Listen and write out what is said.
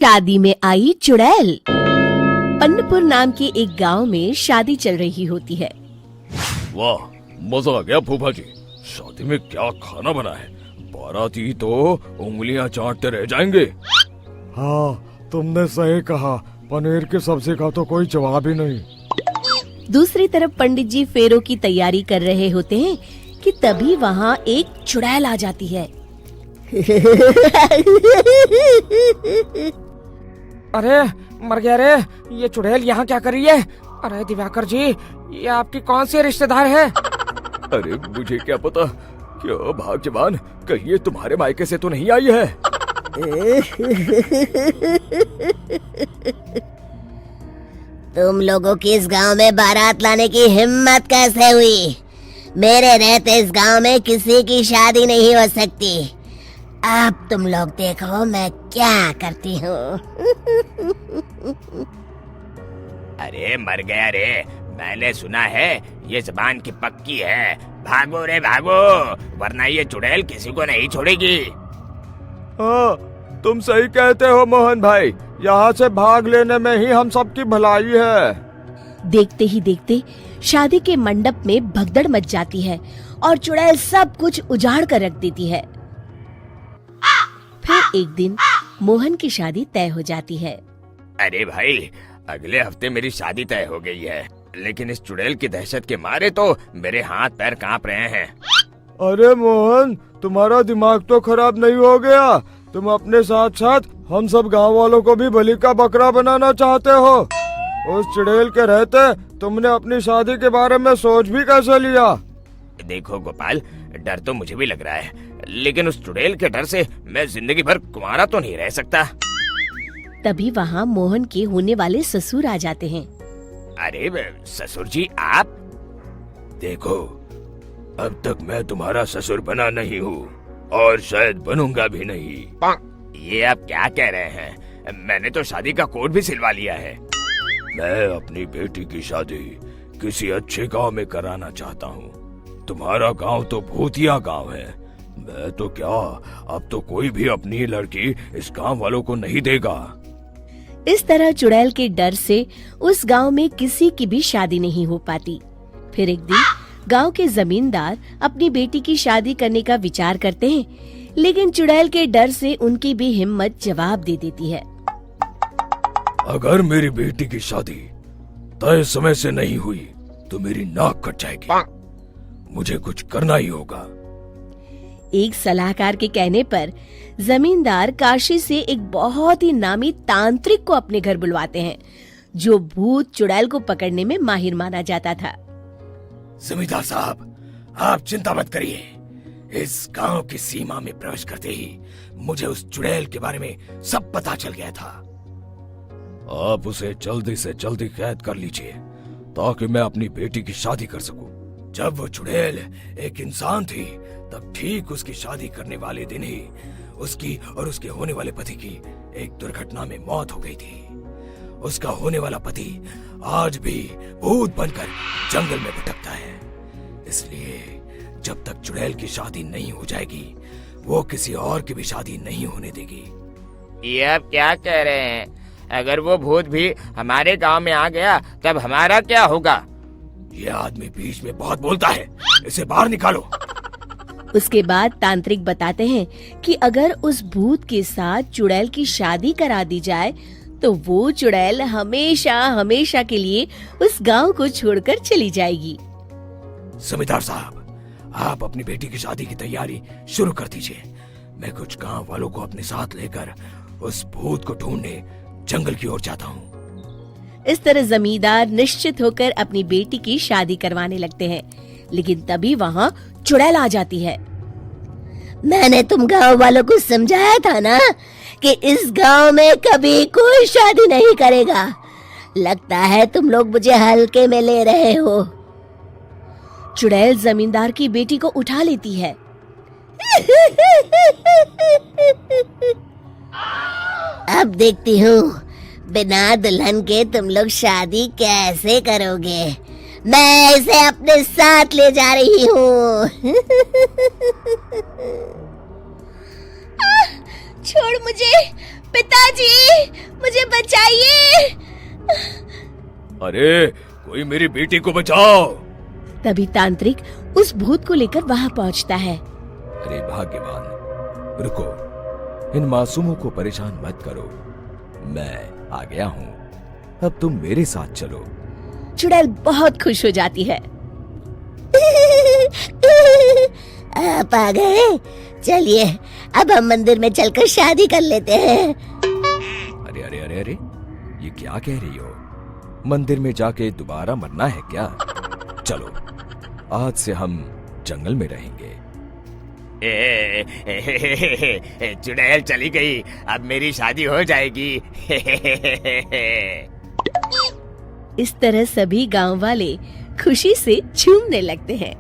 शादी में आई चुड़ैल। पन्नपुर नाम के एक गांव में शादी चल रही होती है। वाह, मजा आ गया फूफा जी। शादी में क्या खाना बना है, बाराती तो उंगलियां चाटते रह जाएंगे। हाँ, तुमने सही कहा, पनीर की सब्जी का तो कोई जवाब ही नहीं। दूसरी तरफ पंडित जी फेरों की तैयारी कर रहे होते हैं कि तभी वहाँ एक चुड़ैल आ जाती है। अरे मर गया रे, ये चुड़ैल यहाँ क्या कर रही है? अरे दिवाकर जी, ये आपकी कौन सी रिश्तेदार है? अरे मुझे क्या पता, क्या भाग्यवान, कहीं ये तुम्हारे मायके से तो नहीं आई है। तुम लोगों की इस गांव में बारात लाने की हिम्मत कैसे हुई? मेरे रहते इस गांव में किसी की शादी नहीं हो सकती। अब तुम लोग देखो मैं क्या करती हूँ। अरे मर गया रे, मैंने सुना है ये जबान की पक्की है। भागो रे भागो, वरना ये चुड़ैल किसी को नहीं छोड़ेगी। हाँ, तुम सही कहते हो मोहन भाई, यहाँ से भाग लेने में ही हम सबकी भलाई है। देखते ही देखते शादी के मंडप में भगदड़ मच जाती है और चुड़ैल सब कुछ उजाड़ कर रख देती है। फिर एक दिन मोहन की शादी तय हो जाती है। अरे भाई, अगले हफ्ते मेरी शादी तय हो गई है, लेकिन इस चुड़ैल की दहशत के मारे तो मेरे हाथ पैर कांप रहे हैं। अरे मोहन, तुम्हारा दिमाग तो खराब नहीं हो गया? तुम अपने साथ साथ हम सब गांव वालों को भी बलि का बकरा बनाना चाहते हो? उस चुड़ैल के रहते तुमने अपनी शादी के बारे में सोच भी कैसे लिया? देखो गोपाल, डर तो मुझे भी लग रहा है, लेकिन उस चुड़ैल के डर से मैं जिंदगी भर कुंवारा तो नहीं रह सकता। तभी वहाँ मोहन के होने वाले ससुर आ जाते हैं। अरे ससुर जी, आप? देखो, अब तक मैं तुम्हारा ससुर बना नहीं हूँ और शायद बनूंगा भी नहीं। ये आप क्या कह रहे हैं? मैंने तो शादी का कोड भी सिलवा लिया है। मैं अपनी बेटी की शादी किसी अच्छे गांव में कराना चाहता हूँ। तुम्हारा गांव तो भूतिया गांव है। मैं तो क्या, अब तो कोई भी अपनी लड़की इस गांव वालों को नहीं देगा। इस तरह चुड़ैल के डर से उस गांव में किसी की भी शादी नहीं हो पाती। फिर एक दिन गांव के जमींदार अपनी बेटी की शादी करने का विचार करते हैं, लेकिन चुड़ैल के डर से उनकी भी हिम्मत जवाब दे देती है। अगर मेरी बेटी की शादी तय समय से नहीं हुई तो मेरी नाक कट जाएगी। मुझे कुछ करना ही होगा। एक सलाहकार के कहने पर जमींदार काशी से एक बहुत ही नामी तांत्रिक को अपने घर बुलवाते हैं, जो भूत चुड़ैल को पकड़ने में माहिर माना जाता था। जमींदार साहब, आप चिंता मत करिए। इस गांव की सीमा में प्रवेश करते ही मुझे उस चुड़ैल के बारे में सब पता चल गया था। आप उसे जल्दी से जल्दी कैद कर लीजिए ताकि मैं अपनी बेटी की शादी कर सकूं। जब वो चुड़ैल एक इंसान थी, तब ठीक उसकी शादी करने वाले दिन ही उसकी और उसके होने वाले पति की एक दुर्घटना में मौत हो गई थी। उसका होने वाला पति आज भी भूत बनकर जंगल में भटकता है। इसलिए जब तक चुड़ैल की शादी नहीं हो जाएगी, वो किसी और की भी शादी नहीं होने देगी। ये आप क्या कह रहे हैं? अगर वो भूत भी हमारे गांव में आ गया, तब हमारा क्या होगा? ये आदमी बीच में बहुत बोलता है, इसे बाहर निकालो। उसके बाद तांत्रिक बताते हैं कि अगर उस भूत के साथ चुड़ैल की शादी करा दी जाए, तो वो चुड़ैल हमेशा हमेशा के लिए उस गांव को छोड़कर चली जाएगी। जमींदार साहब, आप अपनी बेटी की शादी की तैयारी शुरू कर दीजिए। मैं कुछ गांव वालों को अपने साथ लेकर उस भूत को ढूंढने जंगल की ओर जाता हूँ। इस तरह जमींदार निश्चित होकर अपनी बेटी की शादी करवाने लगते हैं, लेकिन तभी वहाँ चुड़ैल आ जाती है। मैंने तुम गांव वालों को समझाया था ना कि इस गांव में कभी कोई शादी नहीं करेगा। लगता है तुम लोग मुझे हल्के में ले रहे हो। चुड़ैल जमींदार की बेटी को उठा लेती है। अब देखती हूँ बिना दुल्हन के तुम लोग शादी कैसे करोगे। मैं इसे अपने साथ ले जा रही हूँ। छोड़ मुझे, पिताजी, मुझे बचाइए। अरे कोई मेरी बेटी को बचाओ। तभी तांत्रिक उस भूत को लेकर वहां पहुंचता है। अरे भाग्यवान, रुको, इन मासूमों को परेशान मत करो, मैं आ गया हूँ, अब तुम मेरे साथ चलो। चुड़ैल बहुत खुश हो जाती है। आप आ गए, चलिए अब हम मंदिर में चलकर शादी कर लेते हैं। अरे अरे अरे अरे, ये क्या कह रही हो? मंदिर में जाके दोबारा मरना है क्या? चलो, आज से हम जंगल में रहेंगे। चुड़ैल चली गई, अब मेरी शादी हो जाएगी। इस तरह सभी गांव वाले खुशी से झूमने लगते हैं।